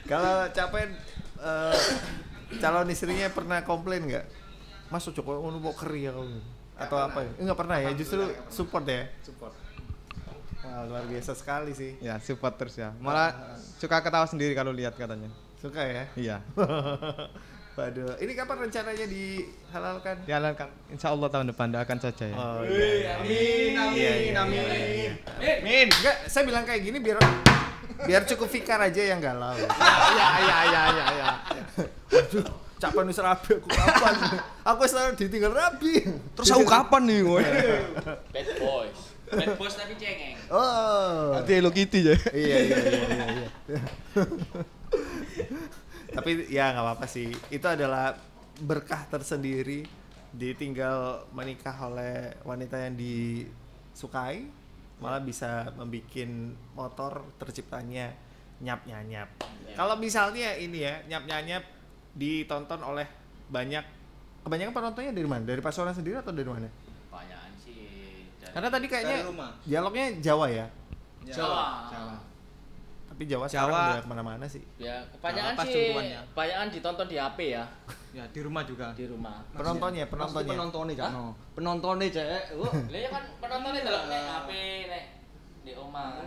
Kalau capek calon istrinya pernah komplain nggak? Mas ojo kok ngono kok keri ya kamu? Atau apa? Enggak pernah ya, justru support ya. Support. Wah, luar biasa sekali sih. Ya, support terus ya. Malah suka ketawa sendiri kalau lihat katanya. Suka ya? Iya. Waduh, ini kapan rencananya dihalalkan? Dihalalkan insya Allah tahun depan, doakan saja ya. Oh iya. Amin. Amin. Enggak, saya bilang kayak gini biar cukup Fikar aja yang galau. Iya. Aduh, capan wis rabi aku kapan? Aku selalu ditinggal rabi. Terus aku kapan nih gue? Bad boys. Bad boys tapi cengeng. Oh. Nanti Hello Kitty ya. Iya. Tapi ya nggak apa-apa sih. Itu adalah berkah tersendiri ditinggal menikah oleh wanita yang disukai, malah bisa membuat motor terciptanya nyap-nyanyap. Kalau misalnya ini ya, nyap-nyanyap ditonton oleh kebanyakan penontonnya dari mana? Dari Pasaran sendiri atau dari mana? Kebanyakan sih Karena tadi kayaknya dari rumah. dialognya Jawa ya. Jawa. Tapi Jawa sekarang udah kemana-mana sih. Ya, kebanyakan Apa sih sungguhannya? kebanyakan ditonton di HP ya, Ya, di rumah juga. di rumah. Penontonnya. Penontonnya kan. Penontonnya cek. Lah ya kan penontonnya delok nek HP nek di omah.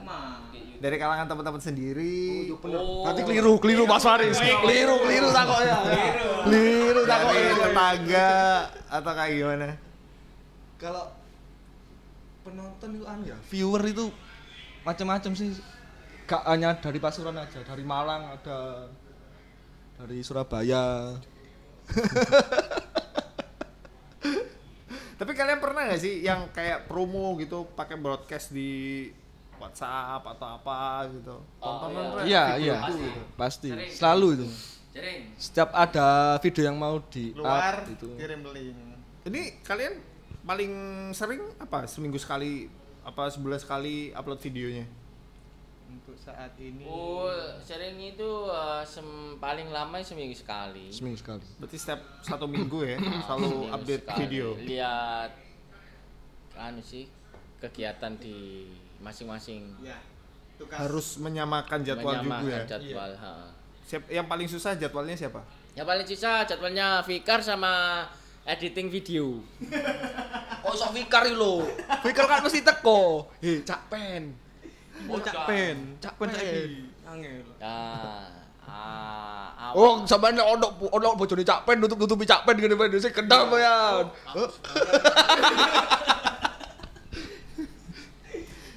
Di YouTube. Dari kalangan teman-teman sendiri. Nanti keliru Mas Faris. Keliru takoknya. Keliru Dari takoknya. tetangga atau kayak gimana? Kalau penonton itu ya, viewer itu macam-macam sih. Gak hanya dari Pasuruan aja, dari Malang ada, dari Surabaya. Tapi kalian pernah nggak sih yang kayak promo gitu pakai broadcast di WhatsApp atau apa gitu? Tontonan Iya, pasti. Selalu itu. Jering. Setiap ada video yang mau di Luar up, itu. kirim link. Ini kalian paling sering apa? Seminggu sekali apa sebulan sekali upload videonya? Untuk saat ini Sering itu paling lama seminggu sekali. Seminggu sekali. Berarti setiap 1 minggu ya selalu Seminggu update sekali. video. Lihat kegiatan di masing-masing. ya, tugas Harus menyamakan jadwal juga ya. Jadwal. Yang paling susah jadwalnya siapa? Yang paling susah jadwalnya Fikar sama editing video. Oh, sok Fikar lho. Fikar kan mesti teko. Cak Pen. Oh, Cak Pen saiki. Angel. Oh, sampeyan nek ono bojone Cak Pen nutup-nutupi Cak Pen ngene sing kendal ya.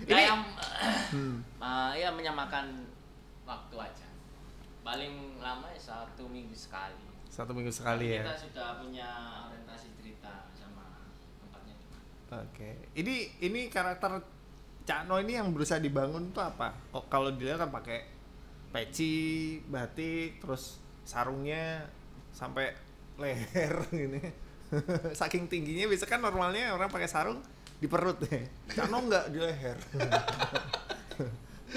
Ini ya menyamakan waktu aja. Paling lama ya 1 minggu sekali. 1 minggu sekali ya. Kita sudah punya orientasi cerita sama tempatnya. Oke. Ini karakter Cak No ini yang berusaha dibangun tuh apa? Oh, kalau dilihat kan pakai peci, batik, terus sarungnya sampai leher gini. Saking tingginya biasa kan normalnya orang pakai sarung di perut deh. Cak No enggak di leher.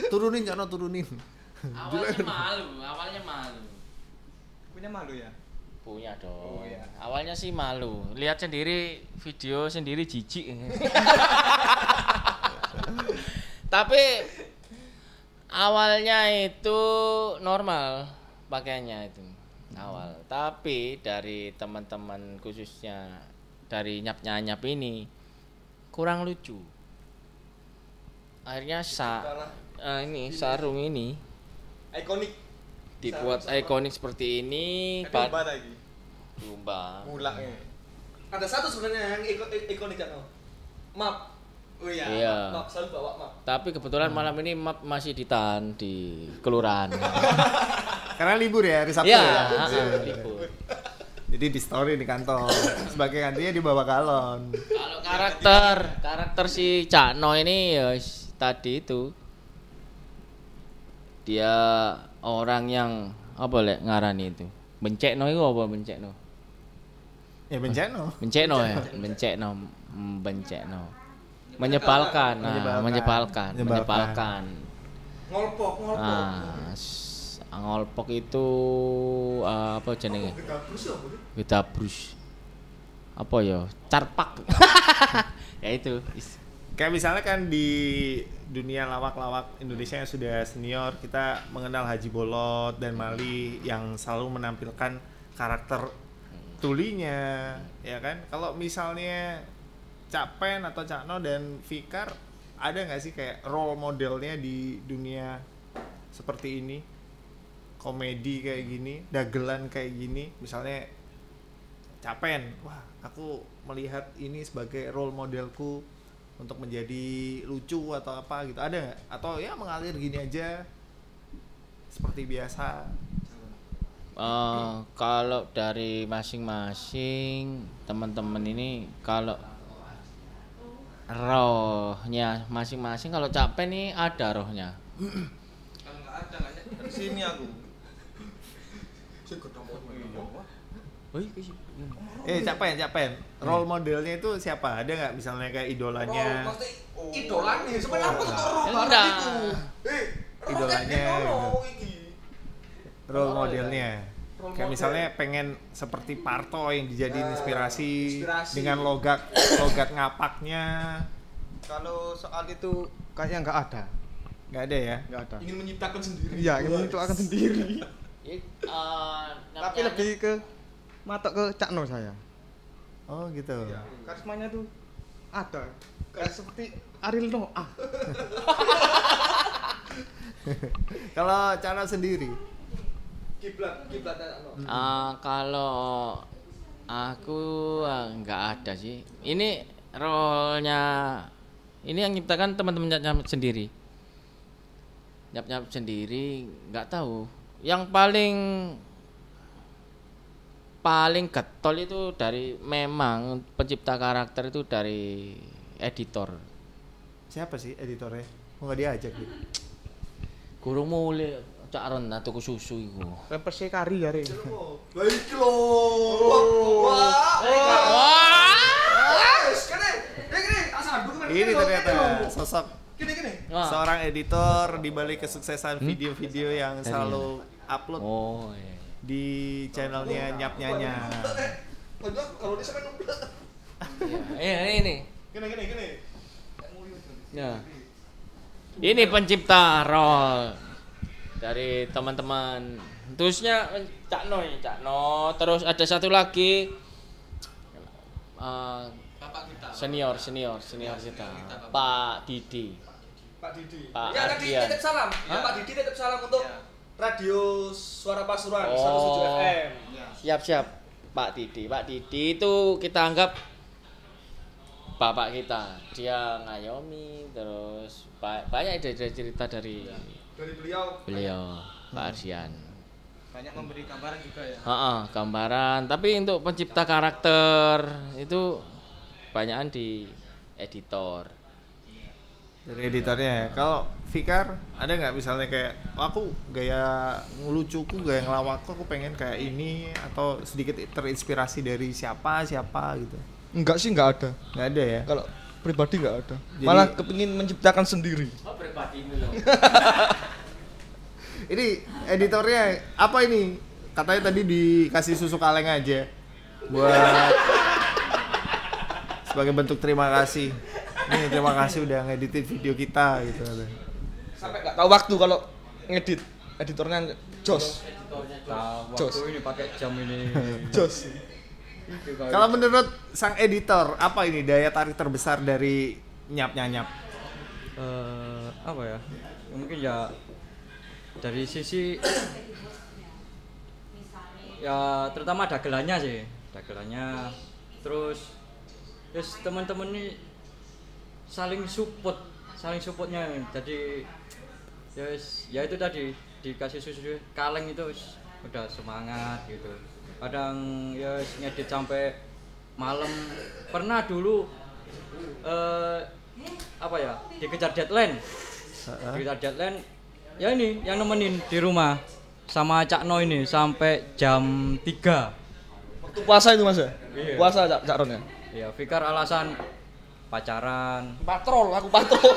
Turunin Cak No, turunin. Awalnya malu. Punya malu ya? Punya dong. Oh, iya. Awalnya sih malu. Lihat sendiri video sendiri jijik. Tapi awalnya itu normal pakaiannya itu awal. Tapi dari teman-teman khususnya dari nyap-nyanyap ini kurang lucu. Akhirnya ini sarung ini Ikonik. dibuat ikonik seperti ini. Domba lagi. Domba. Mulaknya. Ada satu sebenarnya yang ikonik kan. Map. Oh iya. Iya. Map selalu bawa map. Tapi kebetulan malam ini map masih ditahan di kelurahan. Karena libur ya hari Sabtu Iya, ya. libur. Jadi di story di kantor. Sebagai gantinya dibawa galon. Kalau karakter si Cak No ini ya tadi itu dia orang yang apa lek ngarani itu? Bencekno itu apa bencekno? Ya bencana. Bencekno ya, bencekno. Menyebalkan, menyebalkan. Ngolpok. Ngolpok itu apa jenenge? Getabrus. Apa ya? Carpak. Ya itu. Kayak misalnya kan di dunia lawak-lawak Indonesia yang sudah senior, kita mengenal Haji Bolot dan Mali yang selalu menampilkan karakter tulinya, ya kan? Kalau misalnya Cak Pen atau Cak No dan Fikar, ada nggak sih kayak role modelnya di dunia seperti ini? Komedi kayak gini, dagelan kayak gini, misalnya Cak Pen, wah aku melihat ini sebagai role modelku untuk menjadi lucu atau apa gitu, ada nggak? Atau ya mengalir gini aja seperti biasa? Kalau dari masing-masing teman-teman ini, kalau rohnya masing-masing, kalau Cak Pen nih ada rohnya. Kalau nggak ada nggak sini aku. Cak Pen, role modelnya itu siapa? Ada nggak misalnya kayak idolanya? Idolanya, sebenarnya apa tuh role Enggak. itu? Idolanya, role modelnya. Kayak misalnya pengen seperti Parto yang dijadiin inspirasi dengan logat ngapaknya. Kalau soal itu kayaknya nggak ada. Nggak ada ya? Nggak ada. Ingin menciptakan sendiri. Iya, ingin menciptakan sendiri. Tapi lebih ke matok ke Cak No saya. Oh gitu. Iya, karismanya tuh ada. Kayak seperti Ariel Noah. Kalau cara sendiri? Kiblat Kalau aku nggak ada sih. Ini role-nya ini yang nyiptakan teman-teman nyap sendiri. Nyap sendiri, nggak tahu. Yang paling getol itu dari, memang pencipta karakter itu dari editor. Siapa sih editornya? Mau nggak diajak gitu? Guru mulai Cak Ron tuku susu iku. Rapper Sekari ya, Re. Lah iki lho. Wah. Ini ternyata sosok Gini. seorang editor di balik kesuksesan video-video yang selalu upload Oh iya. di channelnya Nyap Nyanya. Kalau dia sampai numpuk. Iya, ini. Gini. Ya. Ini pencipta role dari teman-teman. Terusnya Cak No. Terus ada satu lagi Bapak kita. senior kita. Pak Didi. Pak Ya tadi Ardian. titip salam. Ya, Pak Didi titip salam untuk Radio Suara Pasuruan 17 FM. Siap. Pak Didi itu kita anggap bapak kita. Dia ngayomi, terus banyak cerita dari beliau Pak Ardian. Banyak memberi gambaran juga ya. Gambaran. Tapi untuk pencipta karakter itu banyakan di editor. Dari editornya. Kalau Fikar ada nggak misalnya kayak aku gaya ngelucuku, gaya ngelawakku aku pengen kayak ini, atau sedikit terinspirasi dari siapa gitu? Enggak sih, enggak ada. Nggak ada ya? Kalau pribadi enggak ada. Jadi- Malah kepingin menciptakan sendiri. Oh, pribadi ini loh. Ini editornya apa ini? Katanya tadi dikasih susu kaleng aja buat sebagai bentuk terima kasih. Nih terima kasih udah ngeditin video kita gitu. Sampai enggak tahu waktu kalau ngedit. Editornya Jos. Jos ini pakai jam ini. Jos. Kalau menurut sang editor, apa ini daya tarik terbesar dari Nyap Nyanyap? Apa ya? Mungkin ya dari sisi ya terutama dagelannya sih, terus teman-teman ini saling supportnya, jadi ya itu tadi dikasih susu kaleng itu udah semangat gitu. Kadang ya ngedit sampai malam, pernah dulu apa ya, dikejar deadline ya ini yang nemenin di rumah sama Cak No ini sampai jam 3. Waktu puasa itu Mas ya? Iya. Puasa Cak Ron ya? Ya Fikar alasan pacaran. Patrol, aku patrol.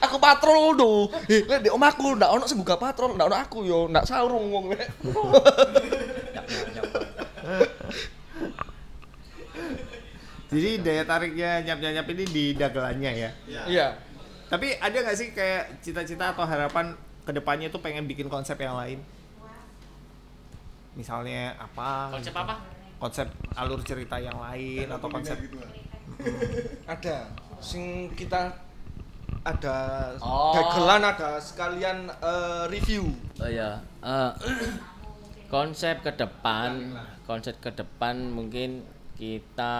Aku patrol do. Lek di omahku ndak ono sing buka patrol, ndak ono aku yo, ndak sahur wong lek. Jadi daya tariknya nyap-nyap ini di dagelannya ya. Iya. Tapi ada nggak sih kayak cita-cita atau harapan kedepannya tuh pengen bikin konsep yang lain? Misalnya apa? Konsep apa? Konsep alur cerita yang lain atau konsep Ada sing kita ada Oh. dagelan, ada sekalian review. Oh ya, konsep ke depan mungkin kita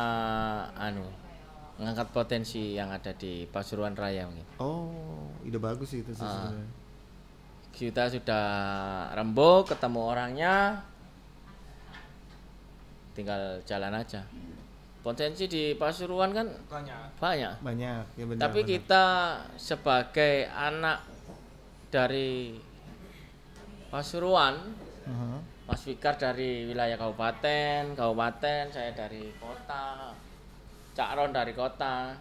ngangkat potensi yang ada di Pasuruan Raya mungkin. Oh, ide bagus sih itu sih sebenarnya. Kita sudah rembuk, ketemu orangnya, tinggal jalan aja. Potensi di Pasuruan kan banyak. Banyak, ya benar. Tapi benar. kita sebagai anak dari Pasuruan, Mas Fikar dari wilayah kabupaten, saya dari kota, Cak Ron dari kota.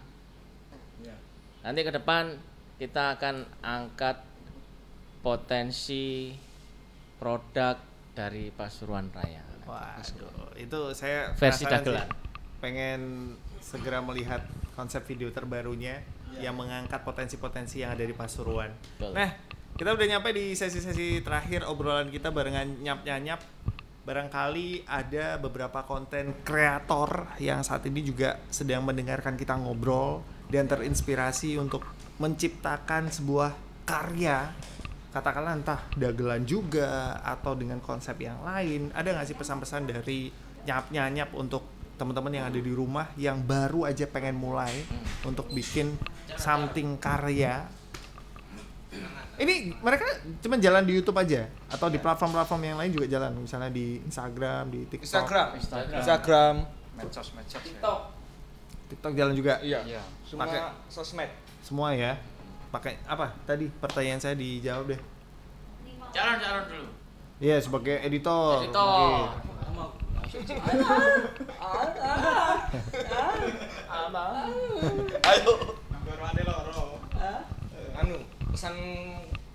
Nanti ke depan kita akan angkat potensi produk dari Pasuruan Raya. Waduh, itu saya Versi penasaran dagelan. sih. Pengen segera melihat konsep video terbarunya yang mengangkat potensi-potensi yang ada di Pasuruan. Betul. Nah, kita udah nyampe di sesi-sesi terakhir obrolan kita barengan nyap-nyap. Barangkali ada beberapa konten kreator yang saat ini juga sedang mendengarkan kita ngobrol dan terinspirasi untuk menciptakan sebuah karya, katakanlah entah dagelan juga atau dengan konsep yang lain. Ada nggak sih pesan-pesan dari nyap-nyap untuk teman-teman yang ada di rumah yang baru aja pengen mulai untuk bikin something karya? Ini mereka cuma jalan di YouTube aja atau di platform-platform yang lain juga jalan, misalnya di Instagram, di TikTok. Instagram. Medsos ya. TikTok jalan juga. Iya. Semua Pakai. sosmed. Semua ya. Pakai apa? Tadi pertanyaan saya dijawab deh. Jalan dulu. Iya, sebagai editor. Editor. Oke. Ayo.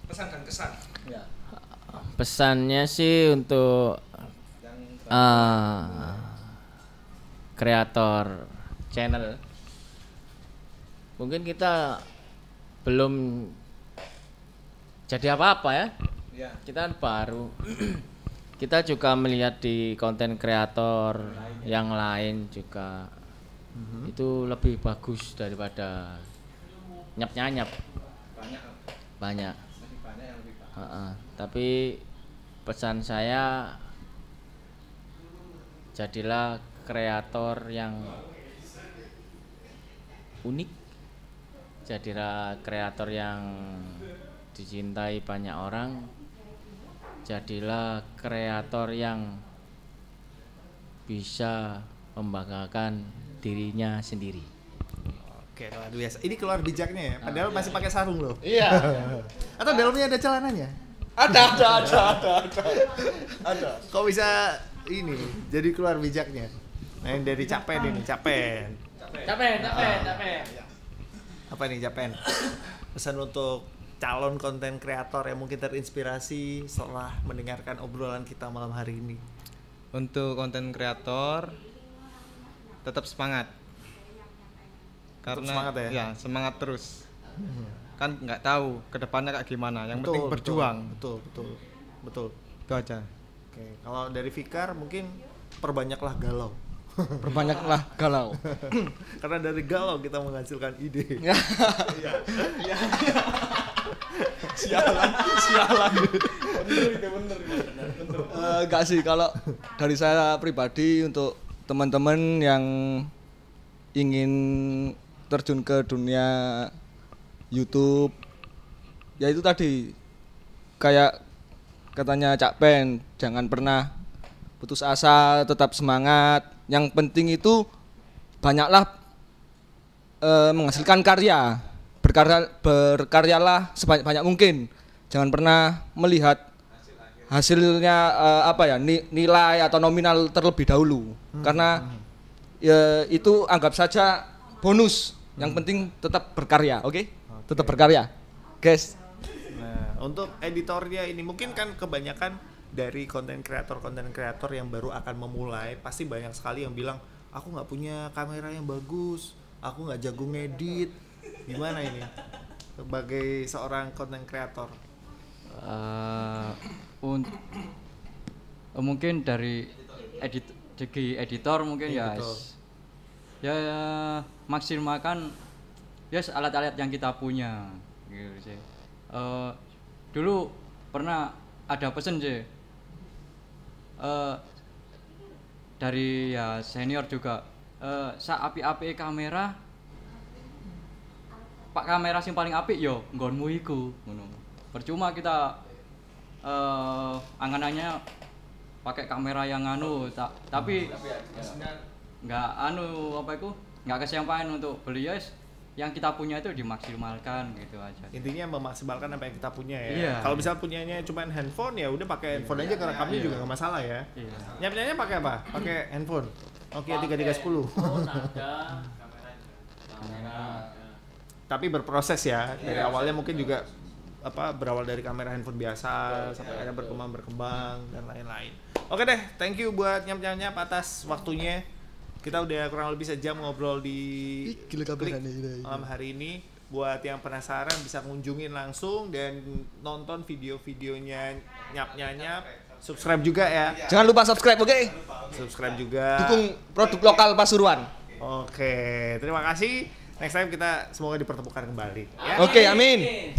Pesan dan kesan. Pesannya sih untuk kreator channel, mungkin kita belum jadi apa-apa ya. Kita kan baru. Kita juga melihat di konten kreator yang lain juga itu lebih bagus daripada nyap-nyap. Banyak. Tapi pesan saya, jadilah kreator yang unik, jadilah kreator yang dicintai banyak orang, jadilah kreator yang bisa membanggakan dirinya sendiri. Oke, luar biasa. Ini keluar bijaknya ya. Padahal masih pakai sarung loh. Iya. Atau dalamnya ada celananya? Ada. Kok bisa ini jadi keluar bijaknya? Nah, yang dari Capen ini, Capen. Apa nih Capen? Pesan untuk calon konten kreator yang mungkin terinspirasi setelah mendengarkan obrolan kita malam hari ini. Untuk konten kreator tetap semangat. Karena semangat ya? Ya, semangat terus. Kan nggak tahu kedepannya kayak gimana. Yang penting berjuang. Betul. Itu aja. Oke, kalau dari Fikar mungkin perbanyaklah galau. Perbanyaklah galau. Karena dari galau kita menghasilkan ide. Sialan. Bener. Enggak sih, kalau dari saya pribadi untuk teman-teman yang ingin terjun ke dunia YouTube, ya itu tadi kayak katanya Cak Pen, jangan pernah putus asa, tetap semangat. Yang penting itu banyaklah menghasilkan karya, berkaryalah sebanyak-banyak mungkin. Jangan pernah melihat hasilnya nilai atau nominal terlebih dahulu. Karena ya itu anggap saja bonus. Yang penting tetap berkarya, oke? Tetap berkarya. Guys. Nah, untuk editornya ini mungkin kan kebanyakan dari konten kreator yang baru akan memulai pasti banyak sekali yang bilang aku nggak punya kamera yang bagus, aku nggak jago ngedit. Gimana ini sebagai seorang konten kreator? Mungkin dari segi editor mungkin ya maksimalkan alat-alat yang kita punya gitu sih. Dulu pernah ada pesen sih dari ya senior juga, api kamera, pak kamera sing paling apik yo nggonmu iku ngono. Percuma kita angan-angannya pakai kamera yang tapi nggak nggak kesampaian untuk beli yang kita punya itu dimaksimalkan gitu aja. Intinya memaksimalkan apa yang kita punya ya. Iya. Kalau misal punyanya cuma handphone ya udah pakai handphone aja, kerekamnya juga nggak masalah ya. Iya. Nyap-nyapnya pakai apa? Pakai handphone. Nokia 3310. Tapi berproses ya. Dari awalnya mungkin juga berawal dari kamera handphone biasa sampai ada berkembang dan lain-lain. Oke deh, thank you buat nyap atas waktunya. Kita udah kurang lebih sejam ngobrol di Klik malam hari ini. Buat yang penasaran bisa kunjungin langsung dan nonton video-videonya nyap. Subscribe juga ya. Jangan lupa subscribe, oke? Subscribe juga. Dukung produk lokal Pasuruan. Oke, terima kasih. Next time kita semoga dipertemukan kembali. Ya? Oke, amin.